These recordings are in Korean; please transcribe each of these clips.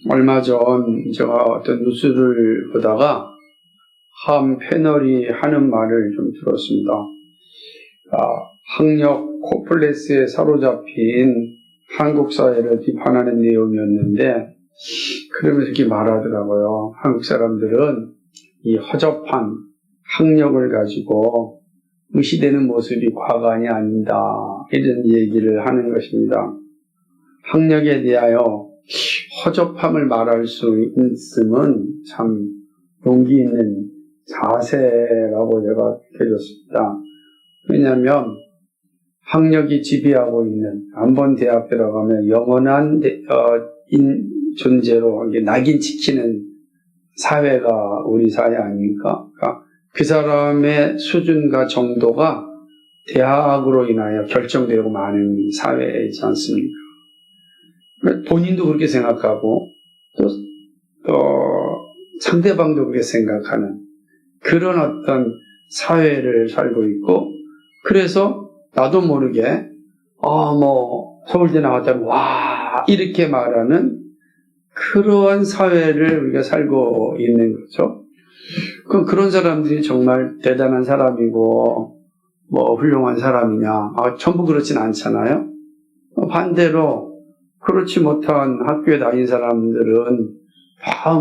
얼마 전 제가 어떤 뉴스를 보다가 한 패널이 하는 말을 좀 들었습니다. 학력 콤플렉스에 사로잡힌 한국 사회를 비판하는 내용이었는데, 그러면서 이렇게 말하더라고요. 한국 사람들은 이 허접한 학력을 가지고 무시되는 모습이 과간이 아니다, 이런 얘기를 하는 것입니다. 학력에 대하여 허접함을 말할 수 있음은 참 용기 있는 자세라고 제가 느껴졌습니다. 왜냐하면 학력이 지배하고 있는, 한번 대학 들어가면 영원한 존재로 낙인 찍히는 사회가 우리 사회 아닙니까? 그러니까 그 사람의 수준과 정도가 대학으로 인하여 결정되고 마는 사회이지 않습니까? 본인도 그렇게 생각하고 또 상대방도 그렇게 생각하는 그런 어떤 사회를 살고 있고, 그래서 나도 모르게 서울대 나왔다면 와 이렇게 말하는 그러한 사회를 우리가 살고 있는 거죠. 그럼 그런 사람들이 정말 대단한 사람이고 훌륭한 사람이냐? 전부 그렇진 않잖아요. 반대로 그렇지 못한 학교에 다닌 사람들은 다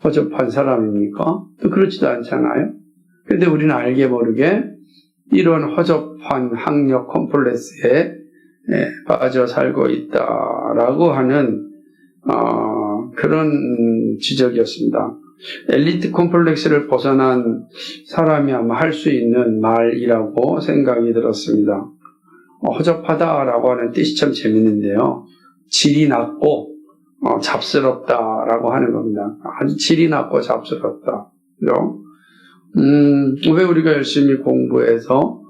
허접한 사람입니까? 또 그렇지도 않잖아요. 그런데 우리는 알게 모르게 이런 허접한 학력 콤플렉스에 빠져 살고 있다라고 하는 그런 지적이었습니다. 엘리트 콤플렉스를 벗어난 사람이 아마 할 수 있는 말이라고 생각이 들었습니다. 허접하다라고 하는 뜻이 참 재밌는데요. 질이 낮고 잡스럽다라고 하는 겁니다. 아주 질이 낮고 잡스럽다. 그죠? 왜 우리가 열심히 공부해서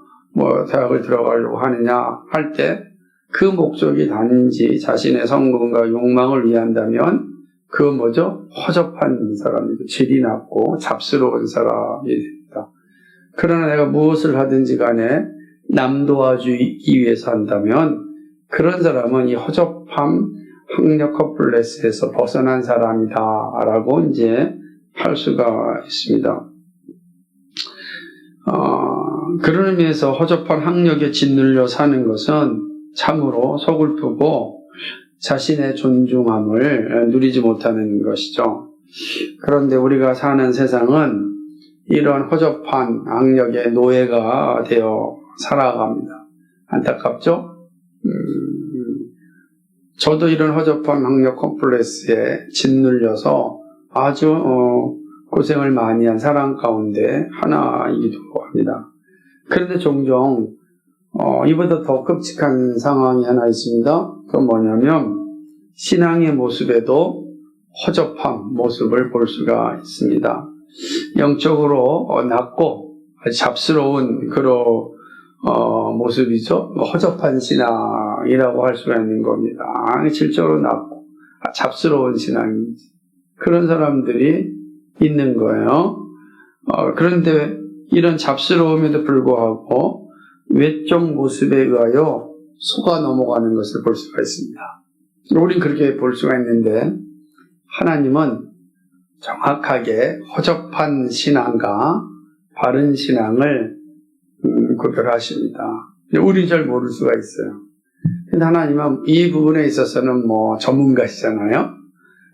대학을 들어가려고 하느냐 할 때 그 목적이 단지 자신의 성공과 욕망을 위한다면 그 허접한 사람이고 질이 낮고 잡스러운 사람이 됩니다. 그러나 내가 무엇을 하든지 간에 남 도와주기 위해서 한다면 그런 사람은 이 허접함 학력 콤플렉스에서 벗어난 사람이다라고 이제 할 수가 있습니다. 그런 의미에서 허접한 학력에 짓눌려 사는 것은 참으로 서글프고 자신의 존중함을 누리지 못하는 것이죠. 그런데 우리가 사는 세상은 이런 허접한 학력의 노예가 되어 살아갑니다. 안타깝죠? 저도 이런 허접한 학력 콤플렉스에 짓눌려서 아주 고생을 많이 한 사람 가운데 하나이기도 합니다. 그런데 종종 이보다 더 끔찍한 상황이 하나 있습니다. 그건 뭐냐면 신앙의 모습에도 허접한 모습을 볼 수가 있습니다. 영적으로 낮고 잡스러운 그런 모습이죠. 허접한 신앙이라고 할 수가 있는 겁니다. 실제로 낮고 잡스러운 신앙이지. 그런 사람들이 있는 거예요. 그런데 이런 잡스러움에도 불구하고 외적 모습에 의하여 속아 넘어가는 것을 볼 수가 있습니다. 우린 그렇게 볼 수가 있는데 하나님은 정확하게 허접한 신앙과 바른 신앙을 구별하십니다. 우리는 잘 모를 수가 있어요. 근데 하나님은 이 부분에 있어서는 전문가시잖아요.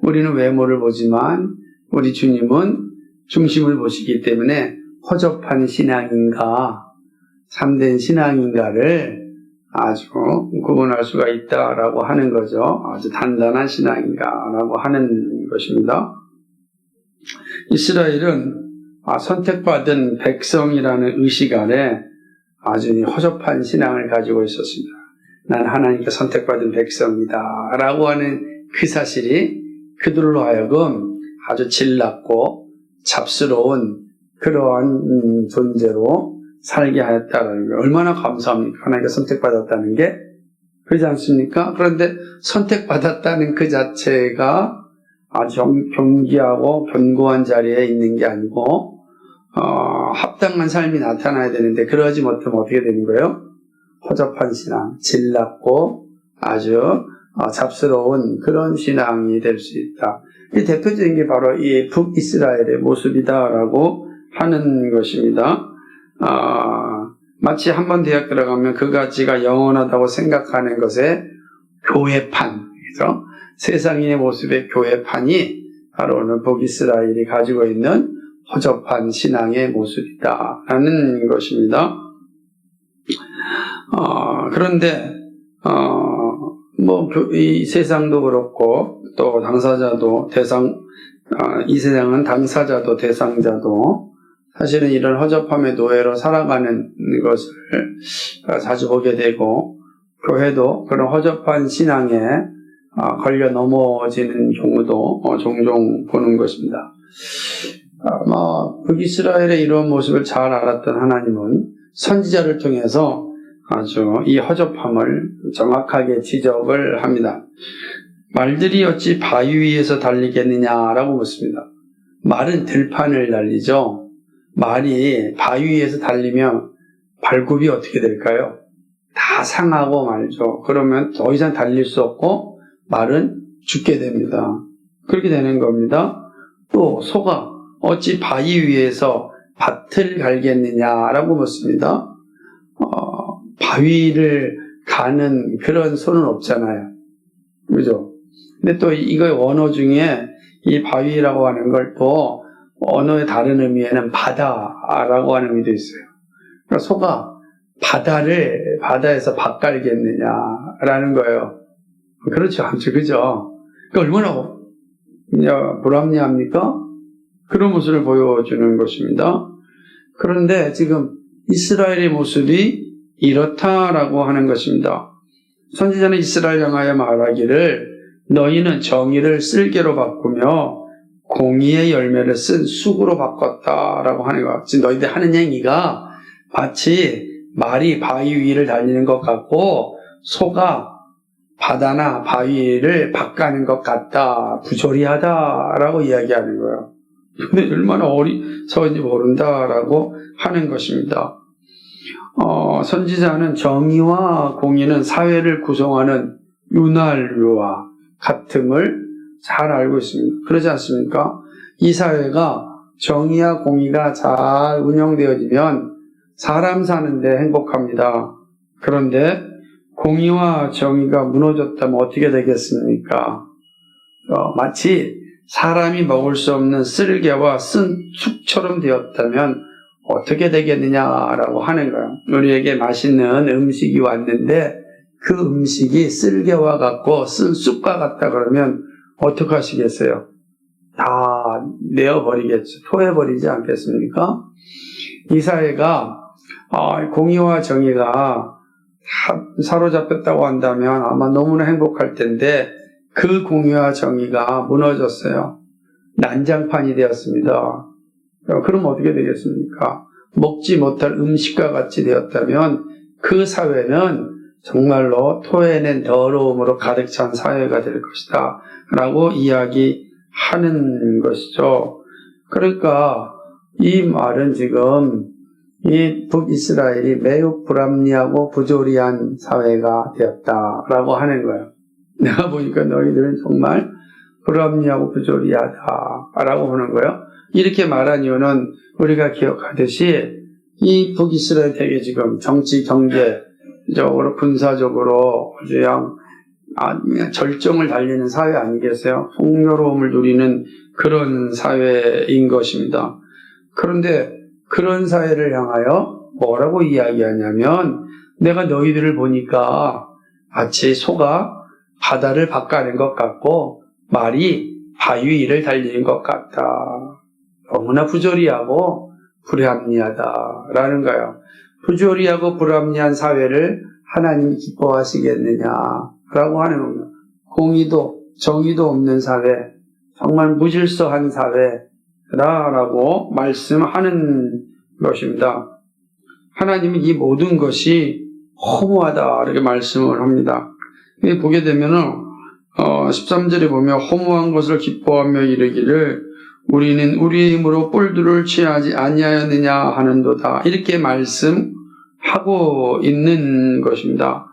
우리는 외모를 보지만 우리 주님은 중심을 보시기 때문에 허접한 신앙인가 참된 신앙인가를 아주 구분할 수가 있다라고 하는 거죠. 아주 단단한 신앙인가라고 하는 것입니다. 이스라엘은 선택받은 백성이라는 의식 아래 아주 허접한 신앙을 가지고 있었습니다. 난 하나님께 선택받은 백성이다 라고 하는 그 사실이 그들로 하여금 아주 질났고 잡스러운 그러한 존재로 살게 하였다는 게 얼마나 감사합니까? 하나님께 선택받았다는 게. 그렇지 않습니까? 그런데 선택받았다는 그 자체가 아주 경기하고 견고한 자리에 있는 게 아니고 합당한 삶이 나타나야 되는데 그러지 못하면 어떻게 되는 거예요? 허접한 신앙, 질났고 아주 잡스러운 그런 신앙이 될 수 있다. 이 대표적인 게 바로 이 북이스라엘의 모습이다라고 하는 것입니다. 마치 한번 대학 들어가면 그 가치가 영원하다고 생각하는 것에 교회판, 그죠? 세상의 모습의 교회판이 바로 오늘 북이스라엘이 가지고 있는 허접한 신앙의 모습이다라는 것입니다. 그런데 이 세상도 그렇고 또 당사자도 이 세상은 당사자도 대상자도 사실은 이런 허접함의 노예로 살아가는 것을 자주 보게 되고, 교회도 그런 허접한 신앙에 걸려 넘어지는 경우도 종종 보는 것입니다. 북이스라엘의 이런 모습을 잘 알았던 하나님은 선지자를 통해서 아주 이 허접함을 정확하게 지적을 합니다. 말들이 어찌 바위 위에서 달리겠느냐라고 묻습니다. 말은 들판을 달리죠. 말이 바위 위에서 달리면 발굽이 어떻게 될까요? 다 상하고 말죠. 그러면 더 이상 달릴 수 없고 말은 죽게 됩니다. 그렇게 되는 겁니다. 또 소가 어찌 바위 위에서 밭을 갈겠느냐라고 묻습니다. 바위를 가는 그런 소는 없잖아요. 그죠? 근데 또 이거 원어 중에 이 바위라고 하는 걸 또 언어의 다른 의미에는 바다라고 하는 의미도 있어요. 그러니까 소가 바다에서 밭 갈겠느냐라는 거예요. 그렇지 않죠, 그죠? 그러니까 얼마나 불합리합니까? 그런 모습을 보여주는 것입니다. 그런데 지금 이스라엘의 모습이 이렇다라고 하는 것입니다. 선지자는 이스라엘 향하여 말하기를 너희는 정의를 쓸개로 바꾸며 공의의 열매를 쓴 쑥으로 바꿨다라고 하는 것 같이 너희들 하는 행위가 마치 말이 바위 위를 달리는 것 같고 소가 바다나 바위를 바꾸는 것 같다, 부조리하다라고 이야기하는 거예요. 근데 얼마나 어리석은지 모른다라고 하는 것입니다. 선지자는 정의와 공의는 사회를 구성하는 윤활유와 같음을 잘 알고 있습니다. 그러지 않습니까? 이 사회가 정의와 공의가 잘 운영되어지면 사람 사는데 행복합니다. 그런데 공의와 정의가 무너졌다면 어떻게 되겠습니까? 마치 사람이 먹을 수 없는 쓸개와 쓴 쑥처럼 되었다면 어떻게 되겠느냐라고 하는 거예요. 우리에게 맛있는 음식이 왔는데 그 음식이 쓸개와 같고 쓴 쑥과 같다 그러면 어떻게 하시겠어요? 다 내어버리겠죠. 토해버리지 않겠습니까? 이 사회가 공의와 정의가 사로잡혔다고 한다면 아마 너무나 행복할 텐데 그 공의와 정의가 무너졌어요. 난장판이 되었습니다. 그럼 어떻게 되겠습니까? 먹지 못할 음식과 같이 되었다면 그 사회는 정말로 토해낸 더러움으로 가득 찬 사회가 될 것이다 라고 이야기하는 것이죠. 그러니까 이 말은 지금 이 북이스라엘이 매우 불합리하고 부조리한 사회가 되었다라고 하는 거예요. 내가 보니까 너희들은 정말 불합리하고 부조리하다라고 보는 거예요. 이렇게 말한 이유는 우리가 기억하듯이 이 북이스라엘 대게 지금 정치, 경제적으로, 군사적으로 그냥 절정을 달리는 사회 아니겠어요? 풍요로움을 누리는 그런 사회인 것입니다. 그런데 그런 사회를 향하여 뭐라고 이야기하냐면 내가 너희들을 보니까 마치 소가 바다를 바꿔낸 것 같고 말이 바위 위를 달리는 것 같다. 너무나 부조리하고 불합리하다라는 거예요. 부조리하고 불합리한 사회를 하나님이 기뻐하시겠느냐라고 하는 겁니다. 공의도 정의도 없는 사회, 정말 무질서한 사회라고 말씀하는 것입니다. 하나님이 이 모든 것이 허무하다 이렇게 말씀을 합니다. 보게 되면은 13절에 보면 허무한 것을 기뻐하며 이르기를 우리는 우리의 힘으로 뿔들을 취하지 아니하였느냐 하는도다 이렇게 말씀하고 있는 것입니다.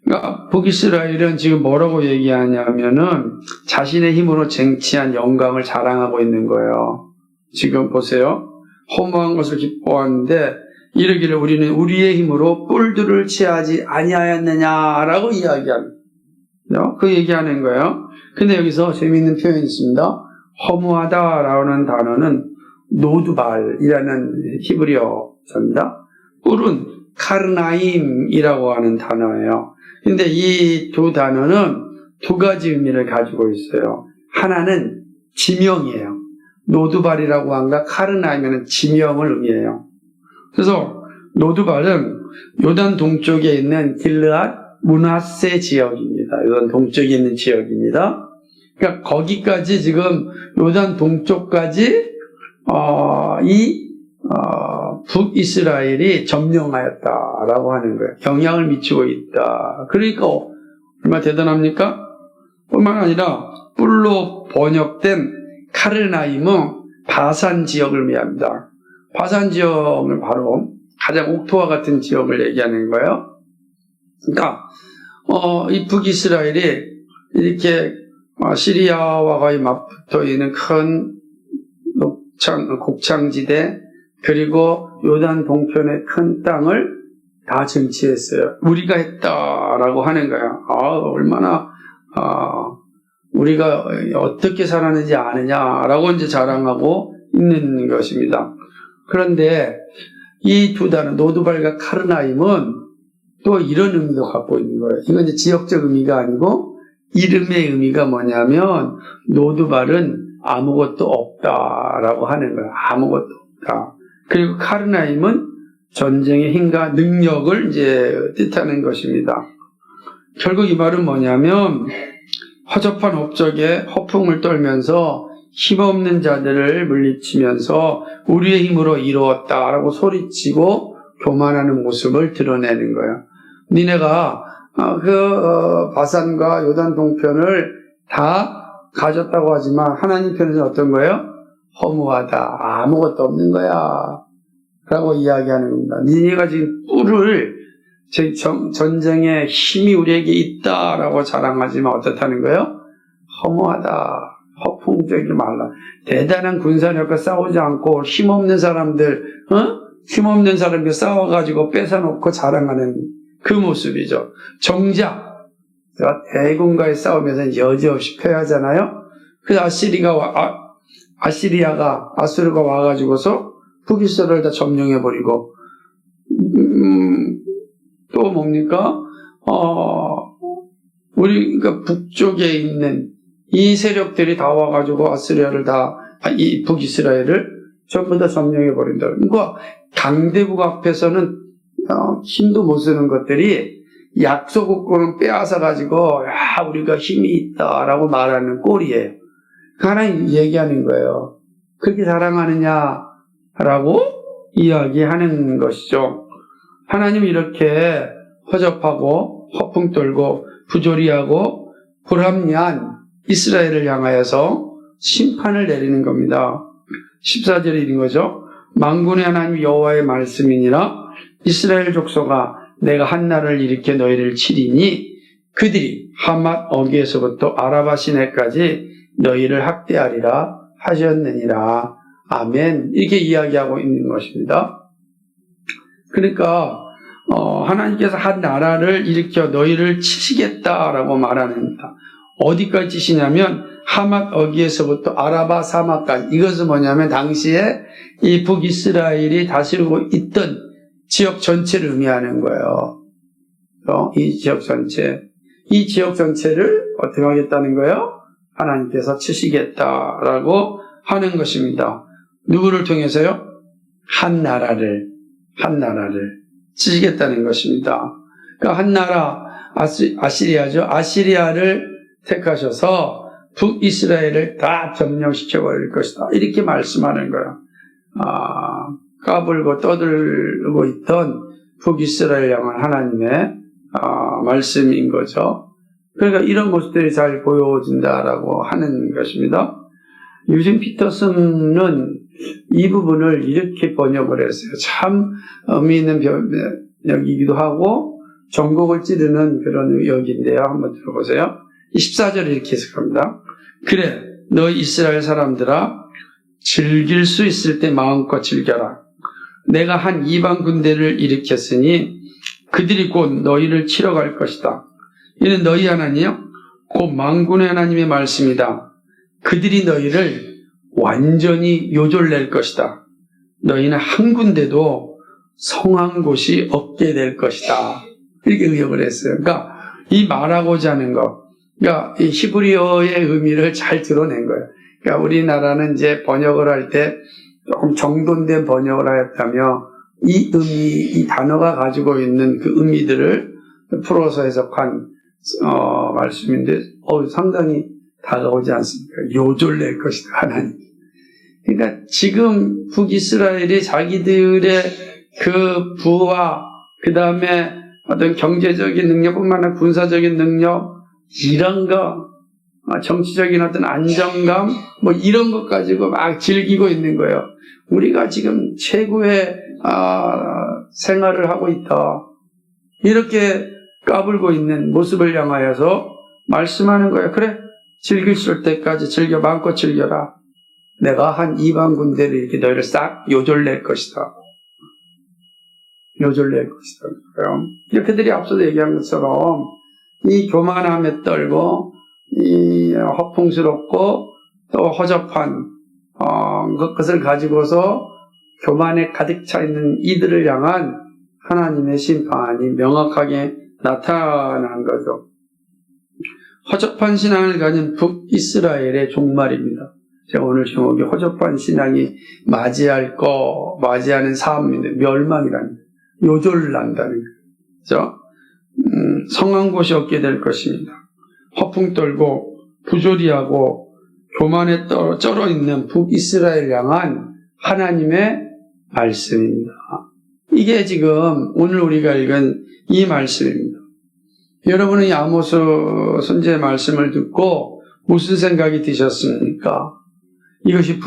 그러니까 북이스라엘은 지금 뭐라고 얘기하냐면은 자신의 힘으로 쟁취한 영광을 자랑하고 있는 거예요. 지금 보세요. 허무한 것을 기뻐하는데 이르기를 우리는 우리의 힘으로 뿔들을 취하지 아니하였느냐라고 이야기합니다. 그 얘기하는 거예요. 근데 여기서 재미있는 표현이 있습니다. 허무하다라는 단어는 노두발이라는 히브리어입니다. 뿔은 카르나임이라고 하는 단어예요. 근데 이 두 단어는 두 가지 의미를 가지고 있어요. 하나는 지명이에요. 노두발이라고 한가 카르나임은 지명을 의미해요. 그래서 노두발은 요단 동쪽에 있는 길르앗 므낫세 지역입니다. 요단 동쪽에 있는 지역입니다. 그러니까 거기까지 지금 요단 동쪽까지 북이스라엘이 점령하였다라고 하는 거예요. 영향을 미치고 있다. 그러니까 얼마나 대단합니까? 뿐만 아니라 뿔로 번역된 카르나임은 바산 지역을 의미합니다. 바산 지역을 바로 가장 옥토와 같은 지역을 얘기하는 거예요. 그러니까 이 북이스라엘이 이렇게 시리아와 거의 맞붙어 있는 큰 곡창지대 그리고 요단 동편의 큰 땅을 다 정치했어요. 우리가 했다라고 하는 거야. 얼마나 우리가 어떻게 살았는지 아느냐라고 이제 자랑하고 있는 것입니다. 그런데 이 두 단어 노두발과 카르나임은 또 이런 의미도 갖고 있는 거예요. 이건 이제 지역적 의미가 아니고 이름의 의미가 뭐냐면 노두발은 아무것도 없다라고 하는 거예요. 아무것도 없다. 그리고 카르나임은 전쟁의 힘과 능력을 이제 뜻하는 것입니다. 결국 이 말은 뭐냐면 허접한 업적에 허풍을 떨면서 힘없는 자들을 물리치면서 우리의 힘으로 이루었다라고 소리치고 교만하는 모습을 드러내는 거예요. 니네가 바산과 요단 동편을 다 가졌다고 하지만 하나님 편에서는 어떤 거예요? 허무하다. 아무것도 없는 거야. 라고 이야기하는 겁니다. 니네가 지금 뿔을 전쟁에 힘이 우리에게 있다라고 자랑하지만 어떻다는 거예요? 허무하다. 허풍적이지 말라. 대단한 군사력과 싸우지 않고 힘없는 사람들 싸워가지고 뺏어놓고 자랑하는 그 모습이죠. 정작 대군과의 싸움에서는 여지없이 패하잖아요. 그래서 아수르가 와가지고서 북이스라엘을 다 점령해버리고 또 뭡니까? 그러니까 북쪽에 있는 이 세력들이 다 와가지고 이 북이스라엘을 전부 다 점령해버린다. 그러니까 강대국 앞에서는 힘도 못 쓰는 것들이 약소국권을 빼앗아가지고 우리가 힘이 있다라고 말하는 꼴이에요. 하나님 얘기하는 거예요. 그렇게 사랑하느냐라고 이야기하는 것이죠. 하나님 이렇게 허접하고 허풍 떨고 부조리하고 불합리한 이스라엘을 향하여서 심판을 내리는 겁니다. 14절에 이런 거죠. 만군의 하나님 여호와의 말씀이니라 이스라엘 족속아 내가 한 날을 일으켜 너희를 치리니 그들이 하맛 어기에서부터 아라바 시내까지 너희를 학대하리라 하셨느니라. 아멘. 이렇게 이야기하고 있는 것입니다. 그러니까 하나님께서 한 나라를 일으켜 너희를 치시겠다라고 말합니다. 어디까지 치시냐면 하맛 어기에서부터 아라바 사막까지. 이것은 뭐냐면 당시에 이 북이스라엘이 다스리고 있던 지역 전체를 의미하는 거예요. 이 지역 전체를 어떻게 하겠다는 거예요? 하나님께서 치시겠다라고 하는 것입니다. 누구를 통해서요? 한 나라를 치시겠다는 것입니다. 그러니까 한 나라 아시리아죠. 아시리아를 택하셔서 북이스라엘을 다 점령시켜버릴 것이다. 이렇게 말씀하는 거예요. 까불고 떠들고 있던 북이스라엘 향한 하나님의 말씀인 거죠. 그러니까 이런 모습들이 잘 보여진다라고 하는 것입니다. 유진 피터슨은 이 부분을 이렇게 번역을 했어요. 참 의미 있는 번역이기도 하고 전곡을 찌르는 그런 의역인데요. 한번 들어보세요. 14절에 이렇게 해석합니다. 그래, 너 이스라엘 사람들아, 즐길 수 있을 때 마음껏 즐겨라. 내가 한 이방 군대를 일으켰으니 그들이 곧 너희를 치러 갈 것이다. 이는 너희 하나님이요, 곧 만군의 하나님의 말씀이다. 그들이 너희를 완전히 요절낼 것이다. 너희는 한 군데도 성한 곳이 없게 될 것이다. 이렇게 의역을 했어요. 그러니까 이 말하고자 하는 것, 그러니까 이 히브리어의 의미를 잘 드러낸 거예요. 그러니까 우리나라는 이제 번역을 할 때 조금 정돈된 번역을 하였다며 이 의미, 이 단어가 가지고 있는 그 의미들을 풀어서 해석한 말씀인데 상당히 다가오지 않습니까? 요절낼 것이다, 하나님. 그러니까 지금 북이스라엘이 자기들의 그 부와 그 다음에 어떤 경제적인 능력뿐만 아니라 군사적인 능력, 이런 거, 정치적인 어떤 안정감, 뭐 이런 것 가지고 막 즐기고 있는 거예요. 우리가 지금 최고의 생활을 하고 있다. 이렇게 까불고 있는 모습을 향하여서 말씀하는 거예요. 그래, 즐길 수 있을 때까지 즐겨, 마음껏 즐겨라. 내가 한 이방 군대를 이렇게 너희를 싹 요절낼 것이다. 요절낼 것이다. 이렇게들이 앞서서 얘기한 것처럼 이 교만함에 떨고 이 허풍스럽고 또 허접한 그것을 가지고서 교만에 가득 차 있는 이들을 향한 하나님의 심판이 명확하게 나타난 거죠. 허접한 신앙을 가진 북이스라엘의 종말입니다. 제가 오늘 제목이 허접한 신앙이 맞이하는 삶인데 멸망이라는 거예요. 요절난다는 거죠. 성한 곳이 없게 될 것입니다. 허풍 떨고 부조리하고 교만에 쩔어 있는 북이스라엘 향한 하나님의 말씀입니다. 이게 지금 오늘 우리가 읽은 이 말씀입니다. 여러분은 이 아모스 선지의 말씀을 듣고 무슨 생각이 드셨습니까? 이것이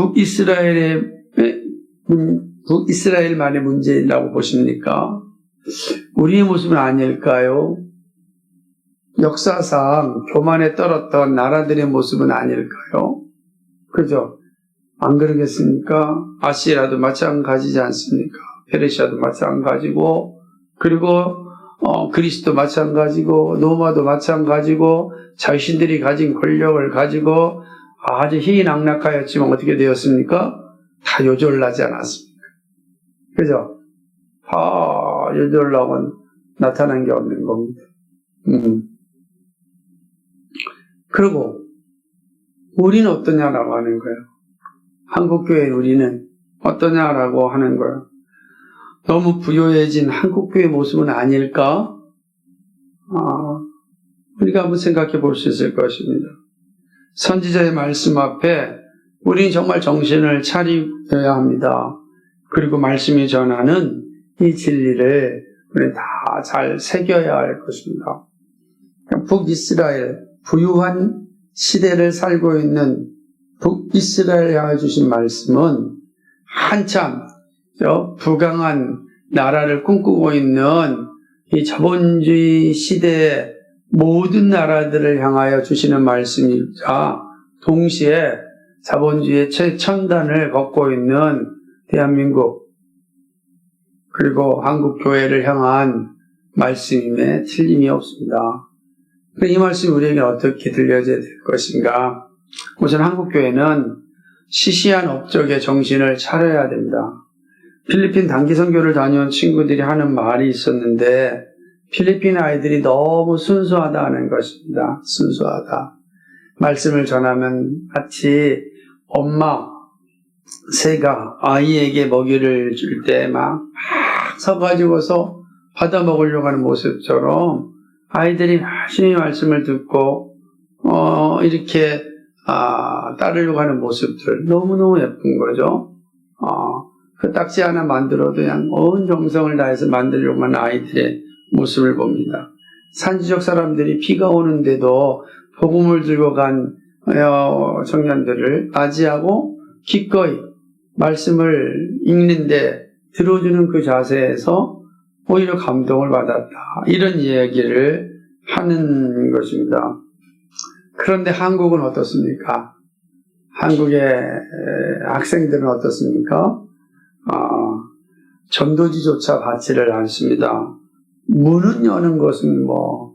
북이스라엘만의 문제라고 보십니까? 우리의 모습은 아닐까요? 역사상 교만에 떨었던 나라들의 모습은 아닐까요? 그죠? 안 그러겠습니까? 아시라도 마찬가지지 않습니까? 페르시아도 마찬가지고, 그리고 그리스도 마찬가지고, 로마도 마찬가지고, 자신들이 가진 권력을 가지고 아주 희희낙낙하였지만 어떻게 되었습니까? 다 요절나지 않았습니까? 그죠? 다 요절나고는 나타난 게 없는 겁니다. 그리고 우리는 어떠냐라고 하는 거예요. 한국교회 우리는 어떠냐라고 하는 거예요. 너무 부요해진 한국교회 모습은 아닐까? 우리가 한번 생각해 볼 수 있을 것입니다. 선지자의 말씀 앞에 우리는 정말 정신을 차려야 합니다. 그리고 말씀이 전하는 이 진리를 우리는 다 잘 새겨야 할 것입니다. 북이스라엘, 부유한 시대를 살고 있는 북이스라엘에 향해 주신 말씀은 한참 부강한 나라를 꿈꾸고 있는 이 자본주의 시대의 모든 나라들을 향하여 주시는 말씀이자 동시에 자본주의의 최첨단을 걷고 있는 대한민국 그리고 한국교회를 향한 말씀임에 틀림이 없습니다. 이 말씀이 우리에게 어떻게 들려져야 될 것인가? 우선 한국교회는 시시한 업적의 정신을 차려야 됩니다. 필리핀 단기 선교를 다녀온 친구들이 하는 말이 있었는데 필리핀 아이들이 너무 순수하다는 것입니다. 순수하다. 말씀을 전하면 마치 엄마 새가 아이에게 먹이를 줄 때 막 서가지고서 받아 먹으려고 하는 모습처럼 아이들이 열심히 말씀을 듣고 이렇게 따르려고 하는 모습들 너무너무 예쁜 거죠. 그 딱지 하나 만들어도 그냥 온 정성을 다해서 만들려고 하는 아이들의 모습을 봅니다. 산지적 사람들이 비가 오는데도 복음을 들고 간 청년들을 맞이하고 기꺼이 말씀을 읽는데 들어주는 그 자세에서 오히려 감동을 받았다. 이런 이야기를 하는 것입니다. 그런데 한국은 어떻습니까? 한국의 학생들은 어떻습니까? 전도지조차 받지를 않습니다. 문은 여는 것은 뭐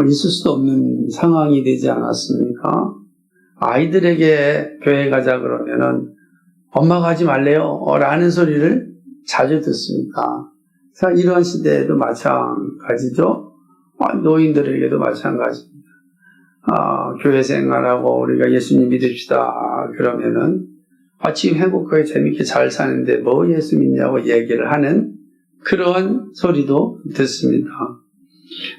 있을 수도 없는 상황이 되지 않았습니까? 아이들에게 교회 가자 그러면은 엄마가 하지 말래요 라는 소리를 자주 듣습니다. 이런 시대에도 마찬가지죠. 노인들에게도 마찬가지입니다. 교회 생활하고 우리가 예수님 믿읍시다 그러면은 지금 행복하게 재밌게 잘 사는데 뭐 예수 믿냐고 얘기를 하는 그런 소리도 듣습니다.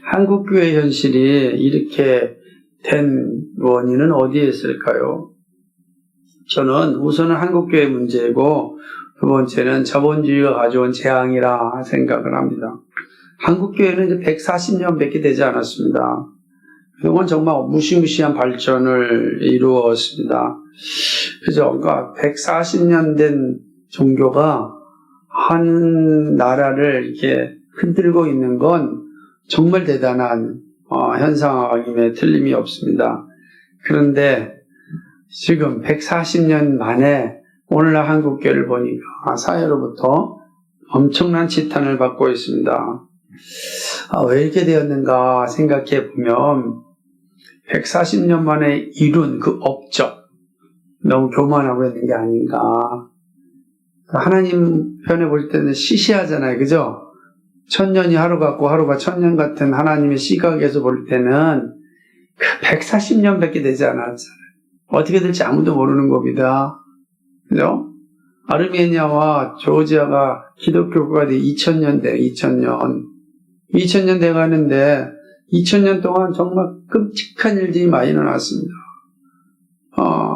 한국교회 현실이 이렇게 된 원인은 어디에 있을까요? 저는 우선은 한국교회 문제이고 두 번째는 자본주의가 가져온 재앙이라 생각을 합니다. 한국교회는 이제 140년밖에 되지 않았습니다. 그동안 정말 무시무시한 발전을 이루었습니다. 그죠? 그러니까 140년 된 종교가 한 나라를 이렇게 흔들고 있는 건 정말 대단한 현상임에 틀림이 없습니다. 그런데 지금 140년 만에 오늘날 한국교회를 보니까 사회로부터 엄청난 지탄을 받고 있습니다. 왜 이렇게 되었는가 생각해 보면 140년 만에 이룬 그 업적 너무 교만하고 있는 게 아닌가. 하나님 편에 볼 때는 시시하잖아요. 그죠? 1000년이 하루 같고 하루가 1000년 같은 하나님의 시각에서 볼 때는 140년밖에 되지 않았잖아요. 어떻게 될지 아무도 모르는 겁니다. 그죠? 아르메니아와 조지아가 기독교가 돼 2000년 돼, 2000년 돼 가는데 2000년 동안 정말 끔찍한 일들이 많이 일어났습니다.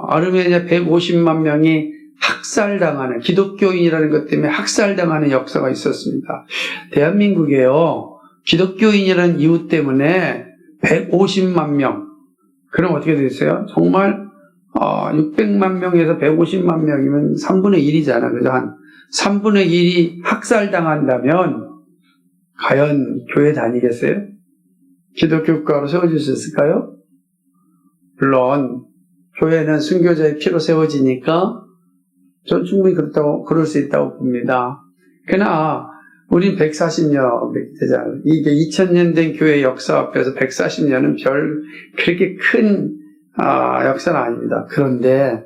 아르메니아 150만 명이 학살당하는, 기독교인이라는 것 때문에 학살당하는 역사가 있었습니다. 대한민국에요, 기독교인이라는 이유 때문에 150만 명, 그럼 어떻게 되겠어요? 정말 600만 명에서 150만 명이면 3분의 1이잖아. 그죠? 한 3분의 1이 학살당한다면 과연 교회 다니겠어요? 기독교 국가로 세워질 수 있을까요? 물론 교회는 순교자의 피로 세워지니까 전 충분히 그럴 수 있다고 봅니다. 그러나 우린 140년 되잖아요. 이게 2000년 된 교회 역사 앞에서 140년은 그렇게 큰 역사는 아닙니다. 그런데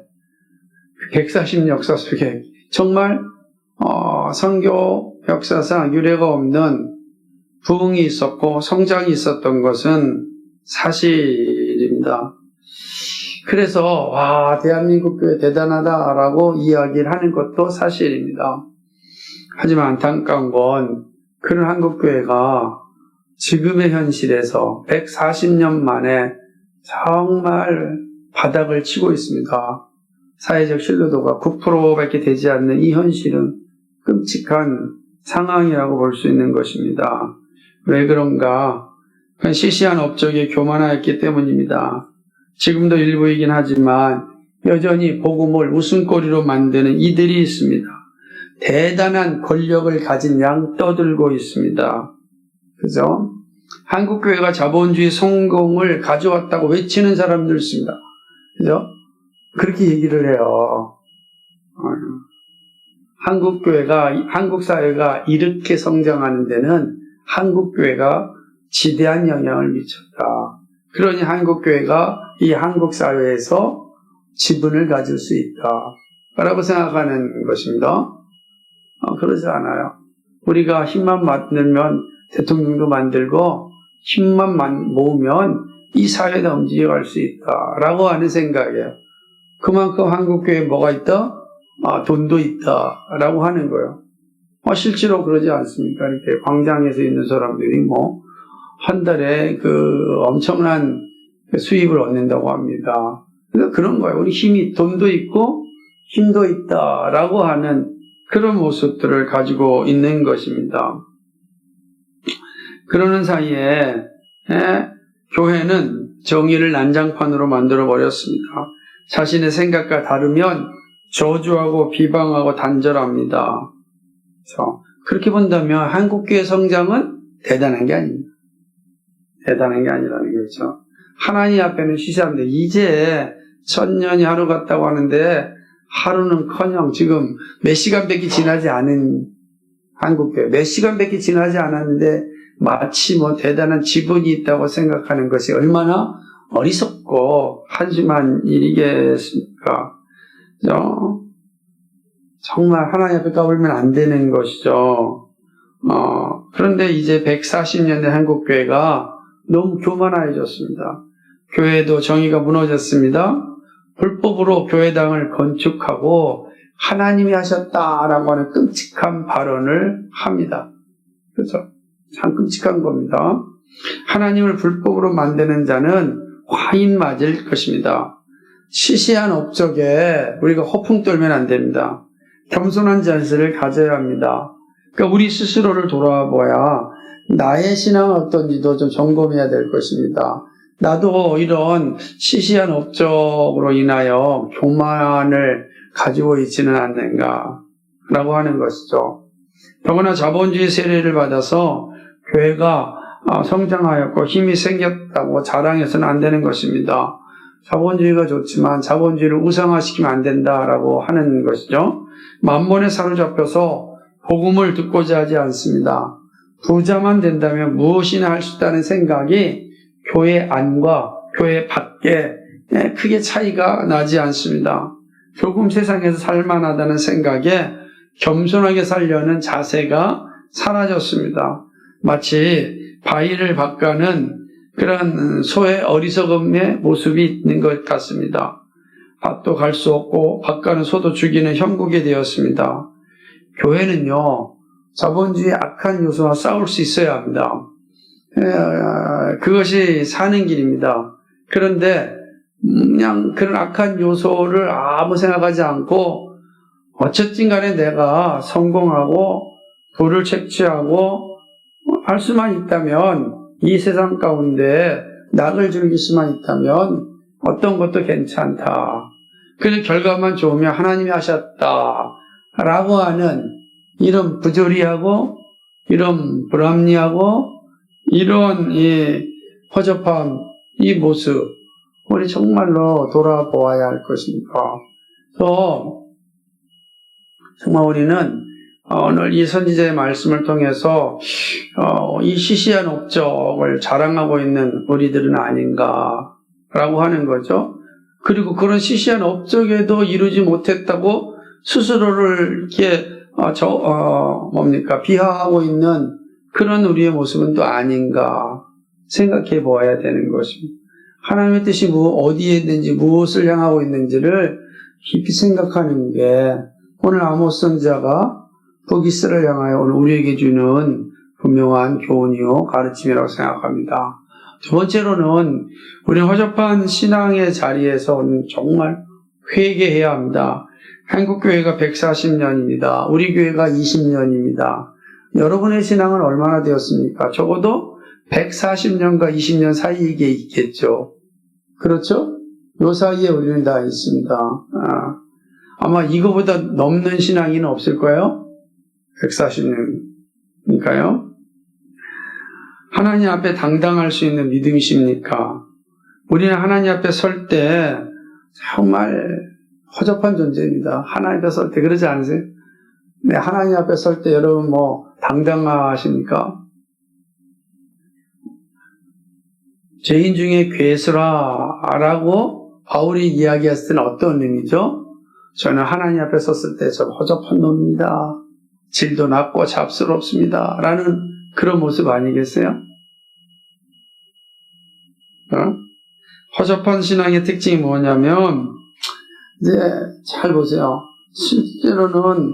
140년 역사 속에 정말 선교 역사상 유례가 없는 부흥이 있었고 성장이 있었던 것은 사실입니다. 그래서 대한민국 교회 대단하다라고 이야기를 하는 것도 사실입니다. 하지만 안타까운 건 그런 한국교회가 지금의 현실에서 140년 만에 정말 바닥을 치고 있습니다. 사회적 신뢰도가 9%밖에 되지 않는 이 현실은 끔찍한 상황이라고 볼 수 있는 것입니다. 왜 그런가? 그건 시시한 업적에 교만하였기 때문입니다. 지금도 일부이긴 하지만 여전히 복음을 웃음거리로 만드는 이들이 있습니다. 대단한 권력을 가진 양 떠들고 있습니다. 그죠? 한국교회가 자본주의 성공을 가져왔다고 외치는 사람들 있습니다. 그죠? 그렇게 얘기를 해요. 한국 사회가 이렇게 성장하는 데는 한국교회가 지대한 영향을 미쳤다. 그러니 한국교회가 이 한국 사회에서 지분을 가질 수 있다 라고 생각하는 것입니다. 그러지 않아요. 우리가 힘만 만들면 대통령도 만들고 힘만 모으면 이 사회가 움직여갈 수 있다라고 하는 생각이에요. 그만큼 한국교회에 뭐가 있다? 돈도 있다라고 하는 거예요. 실제로 그러지 않습니까? 이렇게 광장에서 있는 사람들이 한 달에 엄청난 수입을 얻는다고 합니다. 그러니까 그런 거예요. 우리 돈도 있고 힘도 있다라고 하는 그런 모습들을 가지고 있는 것입니다. 그러는 사이에 교회는 정의를 난장판으로 만들어 버렸습니다. 자신의 생각과 다르면 저주하고 비방하고 단절합니다. 그렇게 본다면 한국교회 성장은 대단한 게 아닙니다. 대단한 게 아니라는 거죠. 하나님 앞에는 시시한데 이제 1000년이 하루 같다고 하는데 하루는커녕 지금 몇 시간밖에 지나지 않은 한국교회, 몇 시간밖에 지나지 않았는데 마치 뭐 대단한 지분이 있다고 생각하는 것이 얼마나 어리석고 한심한 일이겠습니까? 정말 하나님 앞에 까불면 안 되는 것이죠. 그런데 이제 140년대 한국교회가 너무 교만해졌습니다. 교회도 정의가 무너졌습니다. 불법으로 교회당을 건축하고 하나님이 하셨다라고 하는 끔찍한 발언을 합니다. 그렇죠? 참 끔찍한 겁니다. 하나님을 불법으로 만드는 자는 화인 맞을 것입니다. 시시한 업적에 우리가 허풍 떨면 안 됩니다. 겸손한 자세를 가져야 합니다. 그러니까 우리 스스로를 돌아봐야 나의 신앙은 어떤지도 좀 점검해야 될 것입니다. 나도 이런 시시한 업적으로 인하여 교만을 가지고 있지는 않는가라고 하는 것이죠. 더구나 자본주의 세례를 받아서 교회가 성장하였고 힘이 생겼다고 자랑해서는 안 되는 것입니다. 자본주의가 좋지만 자본주의를 우상화시키면 안 된다라고 하는 것이죠. 만몬에 사로잡혀서 복음을 듣고자 하지 않습니다. 부자만 된다면 무엇이나 할 수 있다는 생각이 교회 안과 교회 밖에 크게 차이가 나지 않습니다. 조금 세상에서 살만하다는 생각에 겸손하게 살려는 자세가 사라졌습니다. 마치 바위를 바꿔는 그런 소의 어리석음의 모습이 있는 것 같습니다. 밭도 갈 수 없고 바꿔는 소도 죽이는 형국이 되었습니다. 교회는요, 자본주의 악한 요소와 싸울 수 있어야 합니다. 그것이 사는 길입니다. 그런데 그냥 그런 악한 요소를 아무 생각하지 않고 어쨌든 간에 내가 성공하고 부를 채취하고 할 수만 있다면 이 세상 가운데 낙을 즐길 수만 있다면 어떤 것도 괜찮다. 그 결과만 좋으면 하나님이 하셨다라고 하는 이런 부조리하고 이런 불합리하고 이런 이 허접함, 이 모습 우리 정말로 돌아보아야 할 것입니다. 또 정말 우리는 오늘 이 선지자의 말씀을 통해서 이 시시한 업적을 자랑하고 있는 우리들은 아닌가라고 하는 거죠. 그리고 그런 시시한 업적에도 이루지 못했다고 스스로를 이렇게 비하하고 있는 그런 우리의 모습은 또 아닌가 생각해 보아야 되는 것입니다. 하나님의 뜻이 어디에 있는지 무엇을 향하고 있는지를 깊이 생각하는 게 오늘 아모스 선지자가 북이스라엘을 향하여 오늘 우리에게 주는 분명한 교훈이요 가르침이라고 생각합니다. 두 번째로는 우리는 허접한 신앙의 자리에서 정말 회개해야 합니다. 한국교회가 140년입니다. 우리 교회가 20년입니다. 여러분의 신앙은 얼마나 되었습니까? 적어도 140년과 20년 사이에 있겠죠. 그렇죠? 요 사이에 우리는 다 있습니다. 아마 이거보다 넘는 신앙인은 없을 거예요. 140년이니까요. 하나님 앞에 당당할 수 있는 믿음이십니까? 우리는 하나님 앞에 설 때 정말 허접한 존재입니다. 하나님 앞에 설 때 그러지 않으세요? 네, 하나님 앞에 설 때 여러분 당당하십니까? 죄인 중에 괴수라라고 바울이 이야기했을 때는 어떤 의미죠? 저는 하나님 앞에 섰을 때 좀 허접한 놈입니다. 질도 낮고 잡스럽습니다. 라는 그런 모습 아니겠어요? 허접한 신앙의 특징이 뭐냐면 이제 잘 보세요. 실제로는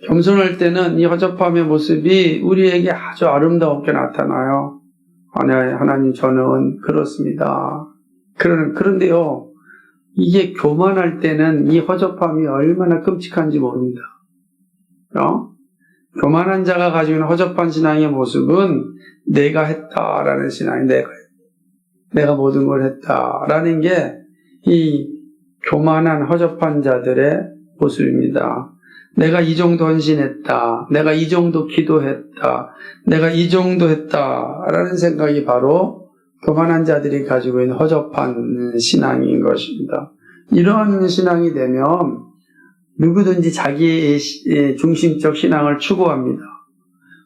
겸손할 때는 이 허접함의 모습이 우리에게 아주 아름답게 나타나요. 하나님 저는 그렇습니다. 그런데요. 이게 교만할 때는 이 허접함이 얼마나 끔찍한지 모릅니다. 교만한 자가 가지고 있는 허접한 신앙의 모습은 내가 했다라는 신앙이 내가 모든 걸 했다라는 게 이 교만한 허접한 자들의 모습입니다. 내가 이 정도 헌신했다. 내가 이 정도 기도했다. 내가 이 정도 했다. 라는 생각이 바로 교만한 자들이 가지고 있는 허접한 신앙인 것입니다. 이러한 신앙이 되면 누구든지 자기 중심적 신앙을 추구합니다.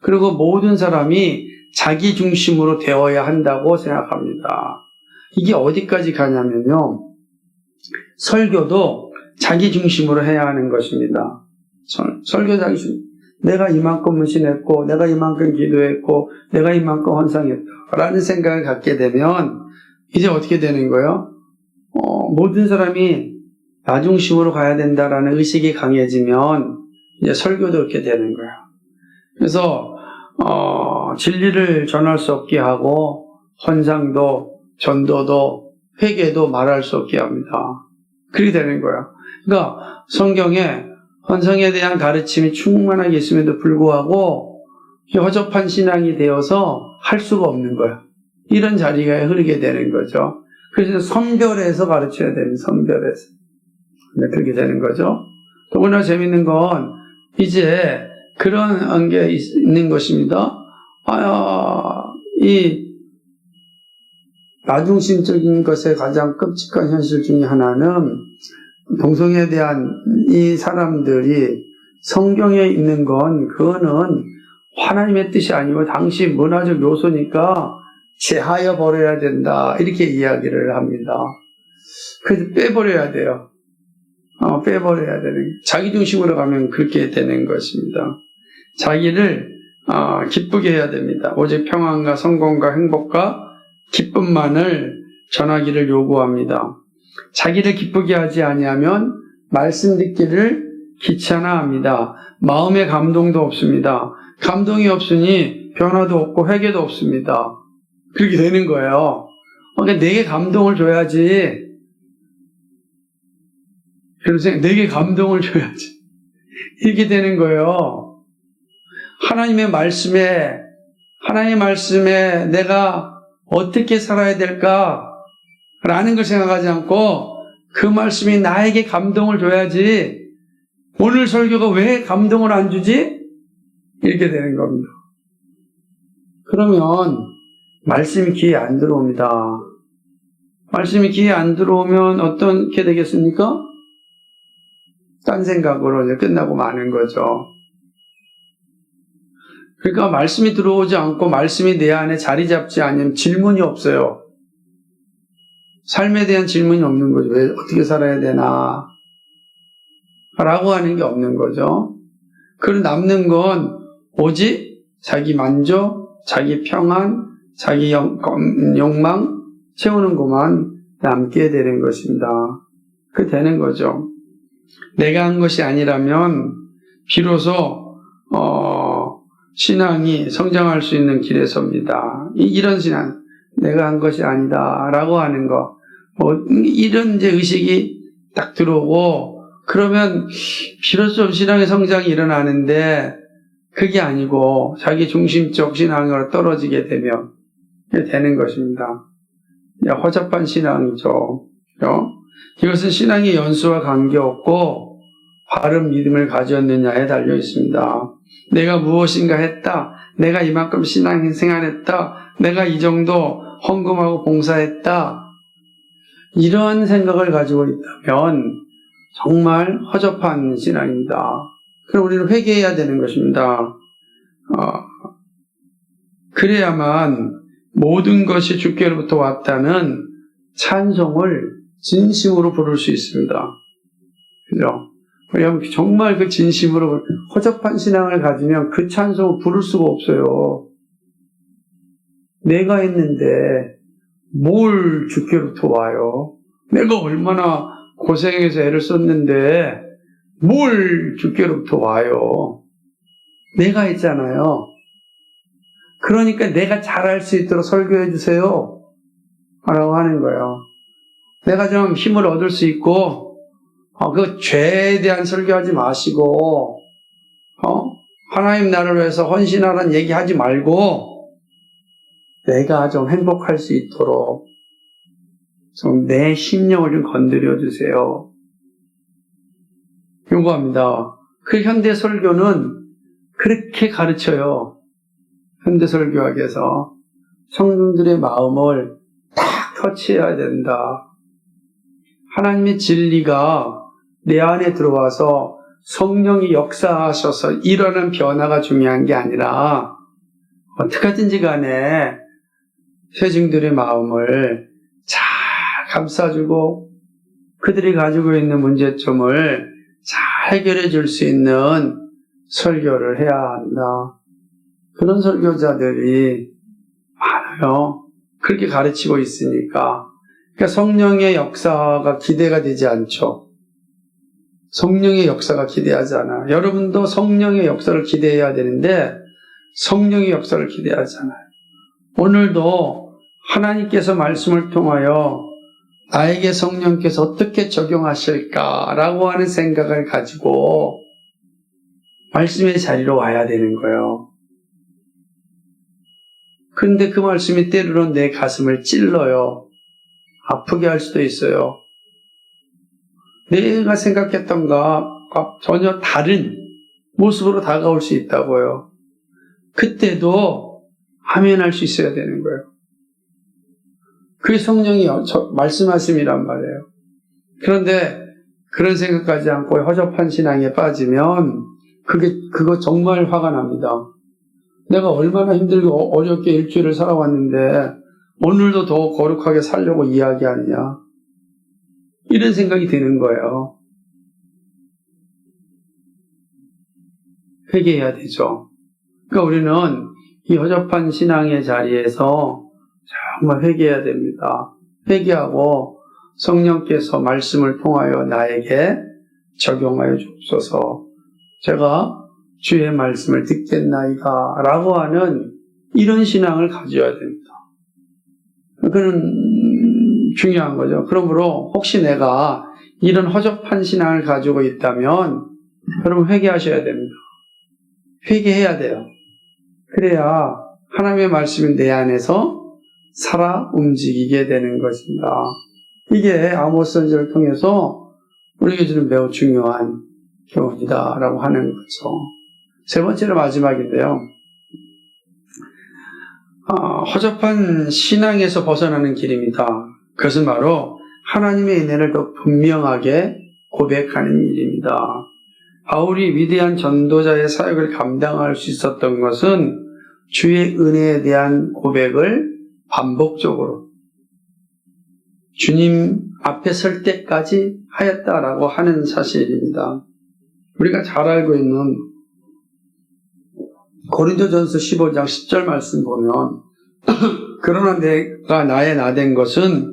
그리고 모든 사람이 자기 중심으로 되어야 한다고 생각합니다. 이게 어디까지 가냐면요. 설교도 자기 중심으로 해야 하는 것입니다. 설교 자기 중심. 내가 이만큼 헌신했고, 내가 이만큼 기도했고, 내가 이만큼 헌상했다. 라는 생각을 갖게 되면, 이제 어떻게 되는 거예요? 모든 사람이 나 중심으로 가야 된다라는 의식이 강해지면, 이제 설교도 그렇게 되는 거예요. 그래서, 진리를 전할 수 없게 하고, 헌상도, 전도도, 회개도 말할 수 없게 합니다. 그렇게 되는 거예요. 그러니까, 성경에 헌성에 대한 가르침이 충만하게 있음에도 불구하고 허접한 신앙이 되어서 할 수가 없는 거예요. 이런 자리가 흐르게 되는 거죠. 그래서 선별해서 가르쳐야 됩니다. 선별해서. 그렇게 되는 거죠. 더구나 재밌는 건 이제 그런 게 있는 것입니다. 이 나중심적인 것의 가장 끔찍한 현실 중에 하나는 동성애에 대한 이 사람들이 성경에 있는 건 그거는 하나님의 뜻이 아니고 당시 문화적 요소니까 제하여 버려야 된다 이렇게 이야기를 합니다. 그래서 빼버려야 돼요. 빼버려야 되는 자기 중심으로 가면 그렇게 되는 것입니다. 자기를 기쁘게 해야 됩니다. 오직 평안과 성공과 행복과 기쁨만을 전하기를 요구합니다. 자기를 기쁘게 하지 아니하면 말씀 듣기를 귀찮아합니다. 마음에 감동도 없습니다. 감동이 없으니 변화도 없고 회개도 없습니다. 그렇게 되는 거예요. 그러니까 내게 감동을 줘야지. 내게 감동을 줘야지. 이렇게 되는 거예요. 하나님의 말씀에 내가 어떻게 살아야 될까? 라는 걸 생각하지 않고 그 말씀이 나에게 감동을 줘야지. 오늘 설교가 왜 감동을 안 주지? 이렇게 되는 겁니다. 그러면 말씀이 귀에 안 들어옵니다. 말씀이 귀에 안 들어오면 어떻게 되겠습니까? 딴 생각으로 이제 끝나고 마는 거죠. 그러니까 말씀이 들어오지 않고 말씀이 내 안에 자리 잡지 않으면 질문이 없어요. 삶에 대한 질문이 없는 거죠. 왜 어떻게 살아야 되나? 라고 하는 게 없는 거죠. 그리고 남는 건 오직 자기 만족, 자기 평안, 자기 욕망 채우는 것만 남게 되는 것입니다. 그렇게 되는 거죠. 내가 한 것이 아니라면 비로소 신앙이 성장할 수 있는 길에 섭니다. 이런 신앙, 내가 한 것이 아니다라고 하는 거, 이런 이제 의식이 딱 들어오고 그러면 비로소 신앙의 성장이 일어나는데 그게 아니고 자기 중심적 신앙으로 떨어지게 되면 되는 것입니다. 허접한 신앙이죠. 이것은 신앙의 연수와 관계없고 바른 믿음을 가졌느냐에 달려 있습니다. 내가 무엇인가 했다. 내가 이만큼 신앙생활했다. 내가 이 정도 헌금하고 봉사했다. 이러한 생각을 가지고 있다면 정말 허접한 신앙입니다. 그럼 우리는 회개해야 되는 것입니다. 그래야만 모든 것이 주께로부터 왔다는 찬송을 진심으로 부를 수 있습니다. 그죠? 왜냐하면 정말 그 진심으로 허접한 신앙을 가지면 그 찬송을 부를 수가 없어요. 내가 했는데 뭘 주께로부터 와요? 내가 얼마나 고생해서 애를 썼는데 뭘 주께로부터 와요? 내가 했잖아요. 그러니까 내가 잘할 수 있도록 설교해 주세요. 라고 하는 거예요. 내가 좀 힘을 얻을 수 있고 그 죄에 대한 설교하지 마시고 하나님 나라를 위해서 헌신하라는 얘기하지 말고 내가 좀 행복할 수 있도록 좀 내 심령을 좀 건드려 주세요. 요구합니다. 그 현대 설교는 그렇게 가르쳐요. 현대 설교학에서 성도들의 마음을 딱 터치해야 된다. 하나님의 진리가 내 안에 들어와서 성령이 역사하셔서 일어나는 변화가 중요한 게 아니라 어떻게 하든지 간에 회중들의 마음을 잘 감싸주고 그들이 가지고 있는 문제점을 잘 해결해 줄 수 있는 설교를 해야 한다. 그런 설교자들이 많아요. 그렇게 가르치고 있으니까. 그러니까 성령의 역사가 기대가 되지 않죠. 성령의 역사가 기대하지 않아. 여러분도 성령의 역사를 기대해야 되는데 성령의 역사를 기대하지 않아요. 오늘도 하나님께서 말씀을 통하여 나에게 성령께서 어떻게 적용하실까라고 하는 생각을 가지고 말씀의 자리로 와야 되는 거예요. 그런데 그 말씀이 때로는 내 가슴을 찔러요. 아프게 할 수도 있어요. 내가 생각했던 것과 전혀 다른 모습으로 다가올 수 있다고요. 그때도 아멘할 수 있어야 되는 거예요. 그게 성령이 말씀하심이란 말이에요. 그런데 그런 생각하지 않고 허접한 신앙에 빠지면 그거 정말 화가 납니다. 내가 얼마나 힘들고 어렵게 일주일을 살아왔는데 오늘도 더 거룩하게 살려고 이야기하느냐. 이런 생각이 드는 거예요. 회개해야 되죠. 그러니까 우리는 이 허접한 신앙의 자리에서 정말 회개해야 됩니다. 회개하고 성령께서 말씀을 통하여 나에게 적용하여 주옵소서. 제가 주의 말씀을 듣겠나이다 라고 하는 이런 신앙을 가져야 됩니다. 그건 중요한 거죠. 그러므로 혹시 내가 이런 허접한 신앙을 가지고 있다면 여러분 회개하셔야 됩니다. 회개해야 돼요. 그래야 하나님의 말씀이 내 안에서 살아 움직이게 되는 것입니다. 이게 아모스 선지를 통해서 우리에게 주는 매우 중요한 교훈이다라고 하는 거죠. 세 번째로 마지막인데요. 허접한 신앙에서 벗어나는 길입니다. 그것은 바로 하나님의 은혜를 더 분명하게 고백하는 일입니다. 바울이 위대한 전도자의 사역을 감당할 수 있었던 것은 주의 은혜에 대한 고백을 반복적으로 주님 앞에 설 때까지 하였다라고 하는 사실입니다. 우리가 잘 알고 있는 고린도전서 15장 10절 말씀 보면 그러나 내가 나의 나 된 것은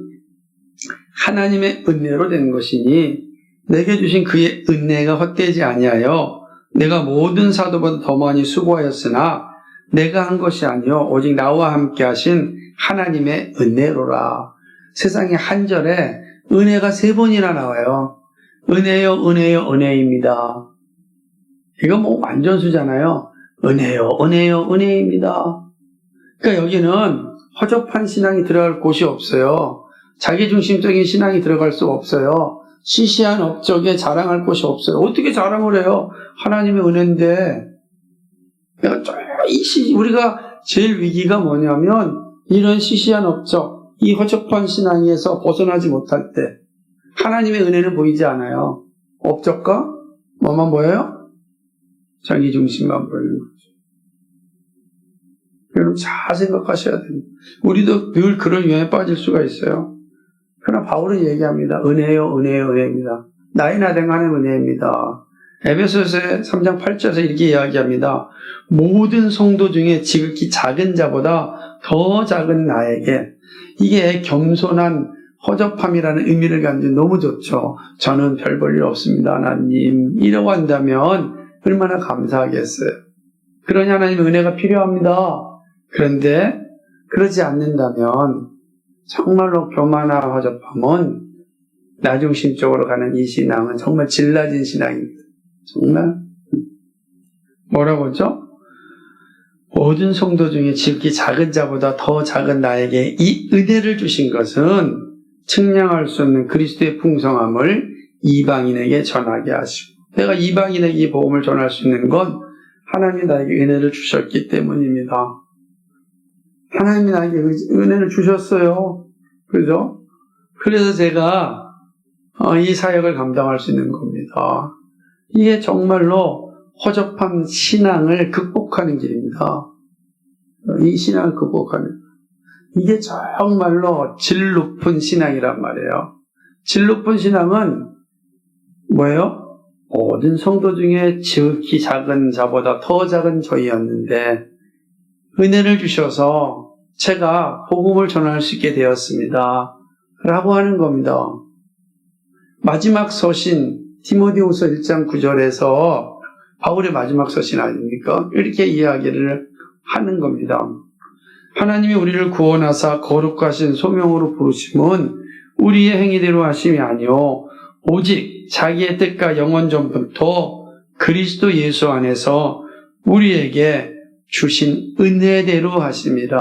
하나님의 은혜로 된 것이니 내게 주신 그의 은혜가 헛되지 아니하여 내가 모든 사도보다 더 많이 수고하였으나 내가 한 것이 아니요 오직 나와 함께 하신 하나님의 은혜로라. 세상에 한 절에 은혜가 3번이나 나와요. 은혜요 은혜요 은혜입니다. 이거 뭐 완전수잖아요. 은혜요 은혜요 은혜입니다. 그러니까 여기는 허접한 신앙이 들어갈 곳이 없어요. 자기중심적인 신앙이 들어갈 수 없어요. 시시한 업적에 자랑할 곳이 없어요. 어떻게 자랑을 해요? 하나님의 은혜인데. 우리가 제일 위기가 뭐냐면 이런 시시한 업적, 이 허접한 신앙에서 벗어나지 못할 때 하나님의 은혜는 보이지 않아요. 업적과 뭐만 보여요? 자기중심만 보이는 거죠. 여러분 잘 생각하셔야 됩니다. 우리도 늘 그런 유형에 빠질 수가 있어요. 그러나 바울은 얘기합니다. 은혜요, 은혜요, 은혜입니다. 나의 나된 하나님의 은혜입니다. 에베소서 3장 8절에서 이렇게 이야기합니다. 모든 성도 중에 지극히 작은 자보다 더 작은 나에게. 이게 겸손한 허접함이라는 의미를 가진 너무 좋죠. 저는 별 볼 일 없습니다, 하나님. 이라고 한다면 얼마나 감사하겠어요. 그러니 하나님의 은혜가 필요합니다. 그런데 그러지 않는다면 정말로 교만한 허접함은 나중심적으로 가는 이 신앙은 정말 질라진 신앙입니다. 정말 뭐라고 하죠? 모든 성도 중에 지극히 작은 자보다 더 작은 나에게 이 은혜를 주신 것은 측량할 수 없는 그리스도의 풍성함을 이방인에게 전하게 하시고 내가 이방인에게 이 복음을 전할 수 있는 건 하나님이 나에게 은혜를 주셨기 때문입니다. 하나님이 나에게 은혜를 주셨어요. 그죠? 그래서 제가 이 사역을 감당할 수 있는 겁니다. 이게 정말로 허접한 신앙을 극복하는 길입니다. 이 신앙을 극복하는, 이게 정말로 질 높은 신앙이란 말이에요. 질 높은 신앙은 뭐예요? 모든 성도 중에 지극히 작은 자보다 더 작은 저희였는데 은혜를 주셔서 제가 복음을 전할 수 있게 되었습니다. 라고 하는 겁니다. 마지막 서신 디모데후서 1장 9절에서 바울의 마지막 서신 아닙니까? 이렇게 이야기를 하는 겁니다. 하나님이 우리를 구원하사 거룩하신 소명으로 부르심은 우리의 행위대로 하심이 아니요 오직 자기의 뜻과 영원 전부터 그리스도 예수 안에서 우리에게 주신 은혜대로 하심이라.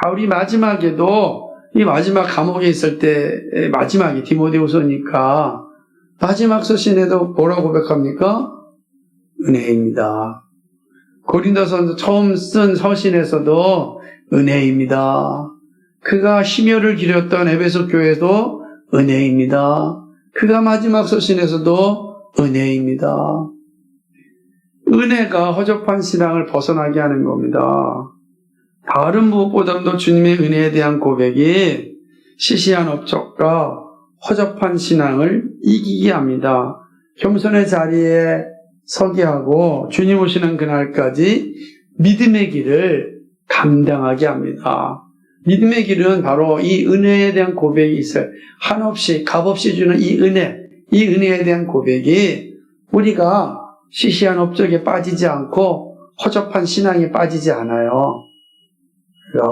바울이 마지막에도 이 마지막 감옥에 있을 때 마지막이 디모데후서니까 마지막 서신에도 뭐라고 고백합니까? 은혜입니다. 고린도서 처음 쓴 서신에서도 은혜입니다. 그가 심혈을 기렸던 에베소 교회도 은혜입니다. 그가 마지막 서신에서도 은혜입니다. 은혜가 허접한 신앙을 벗어나게 하는 겁니다. 다른 무엇보다도 주님의 은혜에 대한 고백이 시시한 업적과 허접한 신앙을 이기게 합니다. 겸손의 자리에 서게 하고 주님 오시는 그날까지 믿음의 길을 감당하게 합니다. 믿음의 길은 바로 이 은혜에 대한 고백이 있어요. 한없이 값없이 주는 이 은혜에 대한 고백이 우리가 시시한 업적에 빠지지 않고 허접한 신앙에 빠지지 않아요.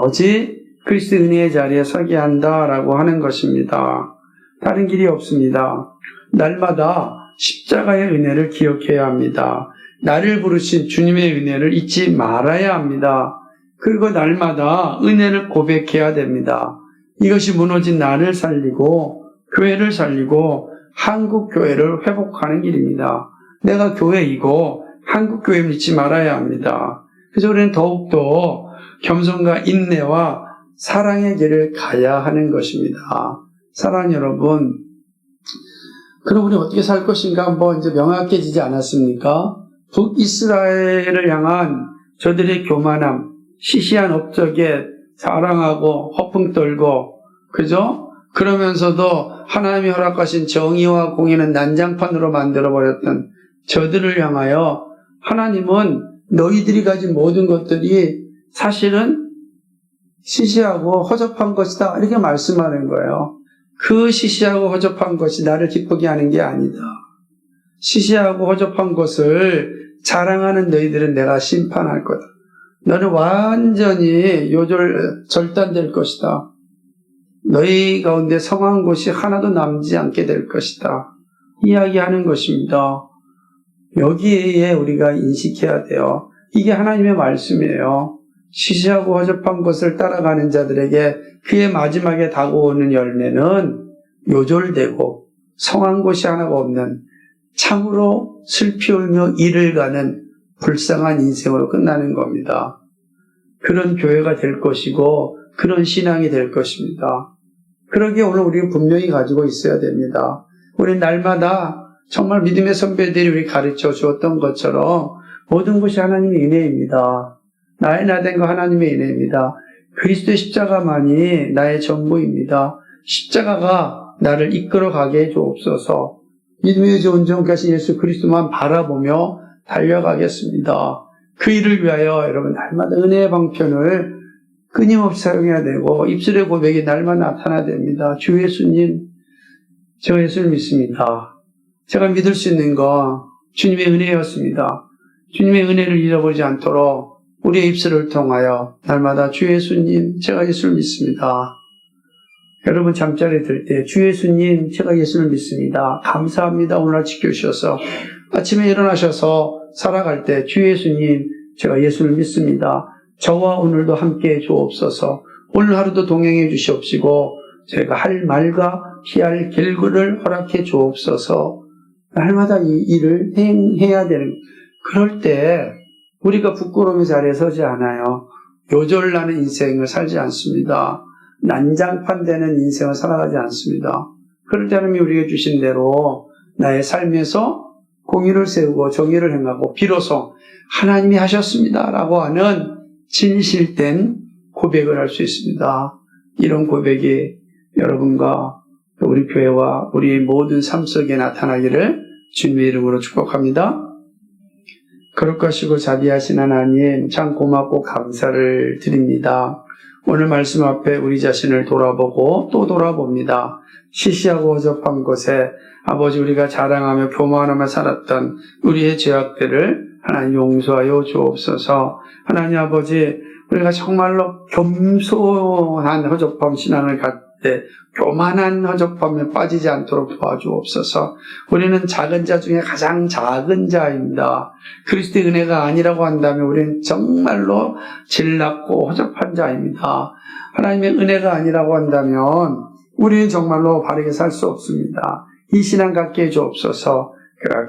오직 그리스도의 은혜의 자리에 서게 한다라고 하는 것입니다. 다른 길이 없습니다. 날마다 십자가의 은혜를 기억해야 합니다. 나를 부르신 주님의 은혜를 잊지 말아야 합니다. 그리고 날마다 은혜를 고백해야 됩니다. 이것이 무너진 나를 살리고 교회를 살리고 한국교회를 회복하는 길입니다. 내가 교회이고 한국교회를 잊지 말아야 합니다. 그래서 우리는 더욱더 겸손과 인내와 사랑의 길을 가야 하는 것입니다. 사랑하는 여러분, 그럼 우리 어떻게 살 것인가 한번 이제 명확해지지 않았습니까? 북이스라엘을 향한 저들의 교만함, 시시한 업적에 자랑하고 허풍 떨고, 그죠? 그러면서도 하나님이 허락하신 정의와 공의는 난장판으로 만들어버렸던 저들을 향하여 하나님은 너희들이 가진 모든 것들이 사실은 시시하고 허접한 것이다. 이렇게 말씀하는 거예요. 그 시시하고 허접한 것이 나를 기쁘게 하는 게 아니다. 시시하고 허접한 것을 자랑하는 너희들은 내가 심판할 거다. 너는 완전히 절단될 것이다. 너희 가운데 성한 곳이 하나도 남지 않게 될 것이다. 이야기하는 것입니다. 여기에 우리가 인식해야 돼요. 이게 하나님의 말씀이에요. 시시하고 허접한 것을 따라가는 자들에게 그의 마지막에 다가오는 열매는 요절되고 성한 곳이 하나가 없는 참으로 슬피 울며 이를 가는 불쌍한 인생으로 끝나는 겁니다. 그런 교회가 될 것이고 그런 신앙이 될 것입니다. 그러기에 오늘 우리가 분명히 가지고 있어야 됩니다. 우리 날마다 정말 믿음의 선배들이 우리 가르쳐 주었던 것처럼 모든 것이 하나님의 은혜입니다. 나의 나된 거 하나님의 은혜입니다. 그리스도의 십자가만이 나의 전부입니다. 십자가가 나를 이끌어가게 해주옵소서. 믿음의 온전하신 예수 그리스도만 바라보며 달려가겠습니다. 그 일을 위하여 여러분 날마다 은혜의 방편을 끊임없이 사용해야 되고 입술의 고백이 날마다 나타나야 됩니다. 주 예수님, 제가 예수를 믿습니다. 제가 믿을 수 있는 거 주님의 은혜였습니다. 주님의 은혜를 잃어버리지 않도록 우리의 입술을 통하여 날마다 주 예수님, 제가 예수를 믿습니다. 여러분 잠자리 들 때 주 예수님, 제가 예수를 믿습니다. 감사합니다. 오늘 지켜주셔서 아침에 일어나셔서 살아갈 때 주 예수님, 제가 예수를 믿습니다. 저와 오늘도 함께해 주옵소서. 오늘 하루도 동행해 주시옵시고 제가 할 말과 피할 길을 허락해 주옵소서. 날마다 이 일을 행해야 되는, 그럴 때 우리가 부끄러움의 자리에 서지 않아요. 요절나는 인생을 살지 않습니다. 난장판 되는 인생을 살아가지 않습니다. 그럴 때는 우리에게 주신 대로 나의 삶에서 공의를 세우고 정의를 행하고 비로소 하나님이 하셨습니다 라고 하는 진실된 고백을 할 수 있습니다. 이런 고백이 여러분과 우리 교회와 우리 모든 삶 속에 나타나기를 주님의 이름으로 축복합니다. 그럴 것이고 자비하신 하나님, 참 고맙고 감사를 드립니다. 오늘 말씀 앞에 우리 자신을 돌아보고 또 돌아봅니다. 시시하고 허접한 것에 아버지, 우리가 자랑하며 교만하며 살았던 우리의 죄악들을 하나님 용서하여 주옵소서. 하나님 아버지, 우리가 정말로 겸손한 허접함 신앙을 갖되 교만한 허접함에 빠지지 않도록 도와주옵소서. 우리는 작은 자 중에 가장 작은 자입니다. 그리스도의 은혜가 아니라고 한다면 우리는 정말로 질났고 허접한 자입니다. 하나님의 은혜가 아니라고 한다면 우리는 정말로 바르게 살 수 없습니다. 이 신앙 갖게 해주옵소서.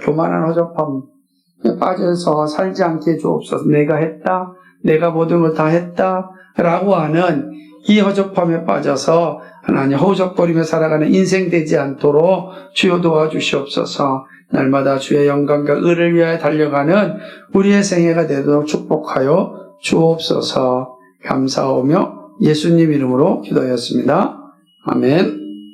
교만한 허접함에 빠져서 살지 않게 해주옵소서. 내가 했다, 내가 모든 걸 다 했다 라고 하는 이 허접함에 빠져서 하나님 허우적거리며 살아가는 인생 되지 않도록 주여 도와주시옵소서. 날마다 주의 영광과 의를 위하여 달려가는 우리의 생애가 되도록 축복하여 주옵소서. 감사하며 예수님 이름으로 기도하였습니다. 아멘.